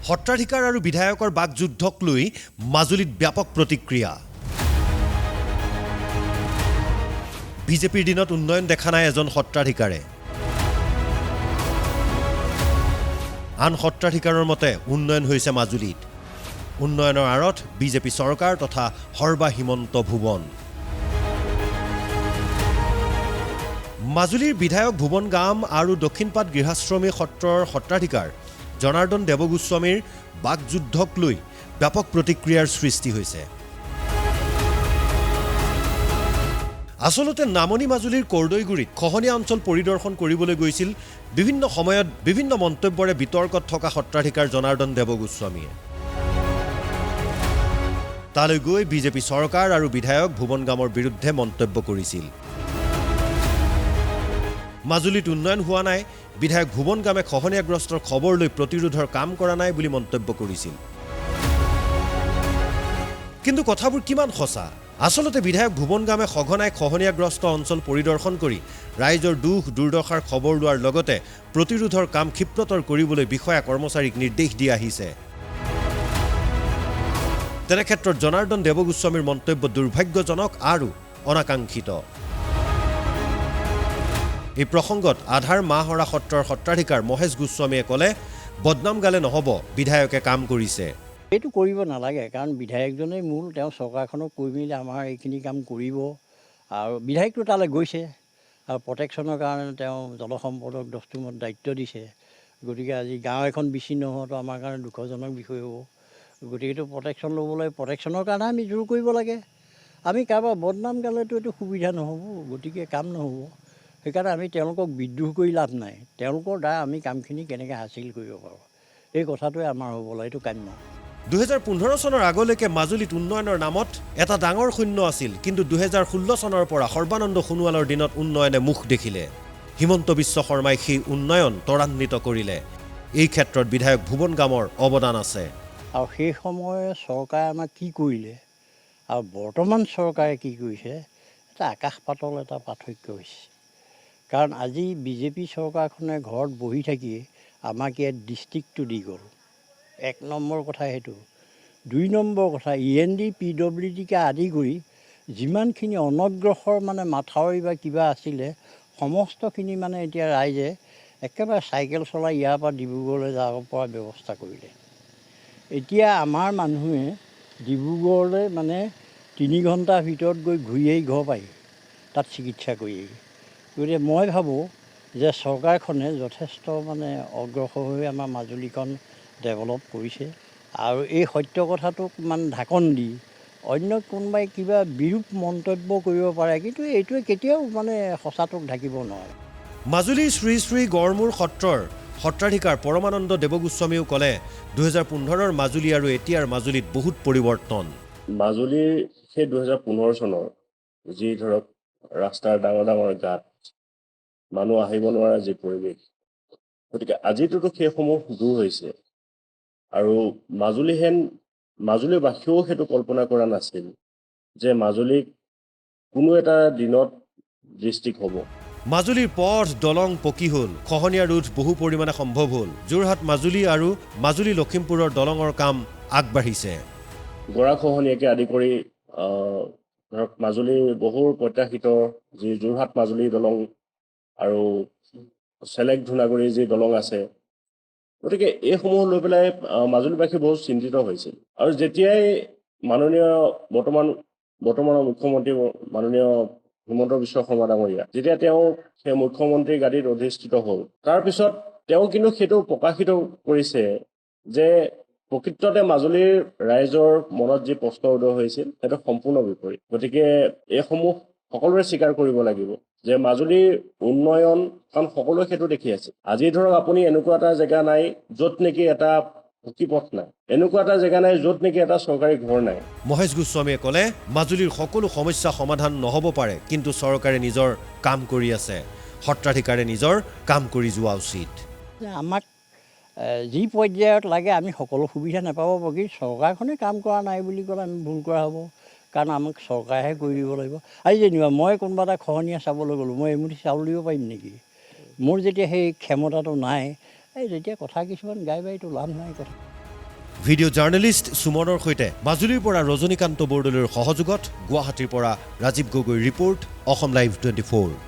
সত্ৰাধিকাৰ আৰু বিধায়কৰ বাকযুদ্ধক লৈ মাজুলীত ব্যাপক প্ৰতিক্ৰিয়া। বিজেপিৰ দিনত উন্নয়ন দেখা নাই এজন সত্ৰাধিকাৰে। আন সত্ৰাধিকাৰৰ মতে উন্নয়ন হৈছে মাজুলীত। উন্নয়নৰ আঁৰত বিজেপি চৰকাৰ তথা সৰ্বা হিমন্ত ভুৱন। মাজুলীৰ বিধায়ক ভুৱন গাম আৰু দক্ষিণপাট গৃহাশ্ৰমী সত্ৰৰ সত্ৰাধিকাৰ জনাৰ্দন দেৱগোস্বামীৰ বাকযুদ্ধক লৈ ব্যাপক প্ৰতিক্ৰিয়াৰ সৃষ্টি হৈছে। আচলতে নামনি মাজুলীৰ কৰ্দৈগুৰিত খহনীয়া অঞ্চল পৰিদৰ্শন কৰিবলৈ গৈছিল বিভিন্ন সময়ত বিভিন্ন মন্তব্যৰে বিতৰ্কত থকা সত্ৰাধিকাৰ জনাৰ্দন দেৱগোস্বামীয়ে। তালৈ গৈ বিজেপি চৰকাৰ আৰু বিধায়ক ভুৱন গামৰ বিৰুদ্ধে মন্তব্য কৰিছিল। মাজুলীত উন্নয়ন হোৱা নাই, বিধায়ক ভুৱন গামে খহনীয়াগ্ৰস্তৰ খবৰ লৈ প্ৰতিৰোধৰ কাম কৰা নাই বুলি মন্তব্য কৰিছিল। কিন্তু কথাবোৰ কিমান সঁচা? আচলতে বিধায়ক ভুৱন গামে সঘনাই খহনীয়াগ্ৰস্ত অঞ্চল পৰিদৰ্শন কৰি ৰাইজৰ দুখ দুৰ্দশাৰ খবৰ লোৱাৰ লগতে প্ৰতিৰোধৰ কাম ক্ষিপ্ৰতৰ কৰিবলৈ বিষয়া কৰ্মচাৰীক নিৰ্দেশ দি আহিছে। তেনেক্ষেত্ৰত জনাৰ্দন দেৱগোস্বামীৰ মন্তব্য দুৰ্ভাগ্যজনক আৰু অনাকাংক্ষিত। এই প্ৰসংগত আধাৰ মাহৰা সত্ৰৰ সত্ৰাধিকাৰ মহেশ গোস্বামীয়ে ক'লে, বদনাম গালে নহ'ব, বিধায়কে কাম কৰিছে। এইটো কৰিব নালাগে, কাৰণ বিধায়কজনেই মূল, তেওঁ চৰকাৰখনক কৈ মেলি আমাৰ এইখিনি কাম কৰিব। আৰু বিধায়কটো তালৈ গৈছে আৰু প্ৰটেকশ্যনৰ কাৰণে তেওঁ জলসম্পদক দস্তুৰমত দায়িত্ব দিছে। গতিকে আজি গাঁও এখন বিচ্ছিন্ন হোৱাটো আমাৰ কাৰণে দুখজনক বিষয় হ'ব। গতিকে এইটো প্ৰটেকশ্যন ল'বলৈ, প্ৰটেকশ্যনৰ কাৰণে আমি জোৰ কৰিব লাগে। আমি কাৰোবাৰ বদনাম গালেতো এইটো সুবিধা নহ'ব, গতিকে কাম নহ'ব। সেইকাৰণে আমি তেওঁলোকক বিদ্ৰোহ কৰি লাভ নাই। তেওঁলোকৰ দ্বাৰা আমি কামখিনি কেনেকৈ হাচিল কৰিব পাৰোঁ, এই কথাটোৱে আমাৰ হ'ব লাগে, এইটো কাম্য। 2015 চনৰ আগলৈকে মাজুলীত উন্নয়নৰ নামত এটা ডাঙৰ শূন্য আছিল, কিন্তু 2016 চনৰ পৰা সৰ্বানন্দ সোণোৱালৰ দিনত উন্নয়নে মুখ দেখিলে। হিমন্ত বিশ্ব শৰ্মাই সেই উন্নয়ন ত্বৰান্বিত কৰিলে। এই ক্ষেত্ৰত বিধায়ক ভুৱন গামৰ অৱদান আছে। আৰু সেই সময়ে চৰকাৰে আমাক কি কৰিলে আৰু বৰ্তমান চৰকাৰে কি কৰিছে, এটা আকাশ পাতল এটা পাৰ্থক্য হৈছে। কাৰণ আজি বিজেপি চৰকাৰখনে ঘৰত বহি থাকিয়ে আমাক ইয়াত ডিষ্ট্ৰিক্টটো দি গ'ল। 1 নম্বৰ কথা সেইটো। 2 নম্বৰ কথা, END PWDকে আদি কৰি যিমানখিনি অনগ্ৰসৰ মাথাউৰি বা কিবা আছিলে, সমস্তখিনি এতিয়া ৰাইজে একেবাৰে চাইকেল চলাই ইয়াৰ পৰা ডিব্ৰুগড়লৈ যাব পৰা ব্যৱস্থা কৰিলে। এতিয়া আমাৰ মানুহে ডিব্ৰুগড়লৈ 3 ঘণ্টাৰ ভিতৰত গৈ ঘূৰি আহি ঘৰ পায়হি, তাত চিকিৎসা কৰি আহি। গতিকে মই ভাবোঁ যে চৰকাৰখনে যথেষ্ট অগ্ৰসৰ হৈ আমাৰ মাজুলীখন ডেভেলপ কৰিছে। আৰু এই সত্য কথাটোক ঢাকন দি অন্য কোনোবাই কিবা বিৰূপ মন্তব্য কৰিব পাৰে, কিন্তু এইটোৱে কেতিয়াও সঁচাটোক ঢাকিব নোৱাৰে। মাজুলীৰ শ্ৰী শ্ৰী গড়মূৰ সত্ৰৰ সত্ৰাধিকাৰ পৰমানন্দ দেৱগোস্বামীও ক'লে, 2015ৰ মাজুলী আৰু এতিয়াৰ মাজুলীত বহুত পৰিৱৰ্তন। মাজুলীৰ সেই 2015 চনৰ যি ধৰক ৰাস্তাৰ ডাঙৰ ডাঙৰ গাঁত, মানুহ আহিব নোৱাৰা যি পৰিৱেশ, গতিকে আজিটোতো সেইসমূহ দূৰ হৈছে। আৰু মাজুলীবাসীয়েও সেইটো কল্পনা কৰা নাছিল যে মাজুলীক কোনো এটা দিনত ডিষ্ট্ৰিক্ট হ'ব। মাজুলীৰ পথ দলং পকী হ'ল, খহনীয়া ৰোধ বহু পৰিমাণে সম্ভৱ হ'ল। যোৰহাট মাজুলী আৰু মাজুলী লখিমপুৰৰ দলঙৰ কাম আগবাঢ়িছে। গৰাখহনীয়াকে আদি কৰি ধৰক মাজুলীৰ বহু প্ৰত্যাশিত যি যোৰহাট মাজুলী দলং আৰু চেলেক ধূনাগুৰিৰ যি দলং আছে, গতিকে এইসমূহ লৈ পেলাই মাজুলীবাসী বহুত চিন্তিত হৈছিল। আৰু যেতিয়াই বৰ্তমানৰ মুখ্যমন্ত্ৰী মাননীয় হিমন্ত বিশ্ব শৰ্মা ডাঙৰীয়া যেতিয়া তেওঁ সেই মুখ্যমন্ত্ৰীৰ গাদীত অধিষ্ঠিত হ'ল, তাৰপিছত তেওঁ কিন্তু সেইটো প্ৰকাশিত কৰিছে যে প্ৰকৃততে মাজুলীৰ ৰাইজৰ মনত যি প্ৰশ্ন উদয় হৈছিল সেইটো সম্পূৰ্ণ বিপৰীত। গতিকে এইসমূহ সকলোৰে স্বীকাৰ কৰিব লাগিব যে মাজুলীৰ উন্নয়ন, কাৰণ সকলোৱে সেইটো দেখি আছে। আজি ধৰক আপুনি এনেকুৱা এটা জেগা নাই য'ত নেকি এটা পকীপথ নাই, এনেকুৱা এটা জেগা নাই য'ত নেকি এটা চৰকাৰী ঘৰ নাই। মহেশ গোস্বামীয়ে ক'লে, মাজুলীৰ সকলো সমস্যা সমাধান নহ'ব পাৰে, কিন্তু চৰকাৰে নিজৰ কাম কৰি আছে। সত্ৰাধিকাৰে নিজৰ কাম কৰি যোৱা উচিত। আমাক যি পৰ্যায়ত লাগে আমি সকলো সুবিধা নাপাব পাৰোঁ, কিন্তু চৰকাৰখনে কাম কৰা নাই বুলি ক'লে আমি ভুল কৰা হ'ব। কাৰণ আমাক চৰকাৰেহে কৰি দিব লাগিব। আজি যেনিবা মই কোনোবা এটা খহনীয়া চাবলৈ গ'লোঁ, মই এমুঠি চাউল দিব পাৰিম নেকি? মোৰ যেতিয়া সেই ক্ষমতাটো নাই, তেতিয়া কথা কিছুমান গাই বাৰীটো লাভ নাই কথা। ভিডিঅ' জাৰ্নেলিষ্ট সুমনৰ সৈতে মাজুলীৰ পৰা ৰজনীকান্ত বৰদলৈৰ সহযোগত গুৱাহাটীৰ পৰা ৰাজীৱ গগৈৰ ৰিপৰ্ট অসম লাইভ 24।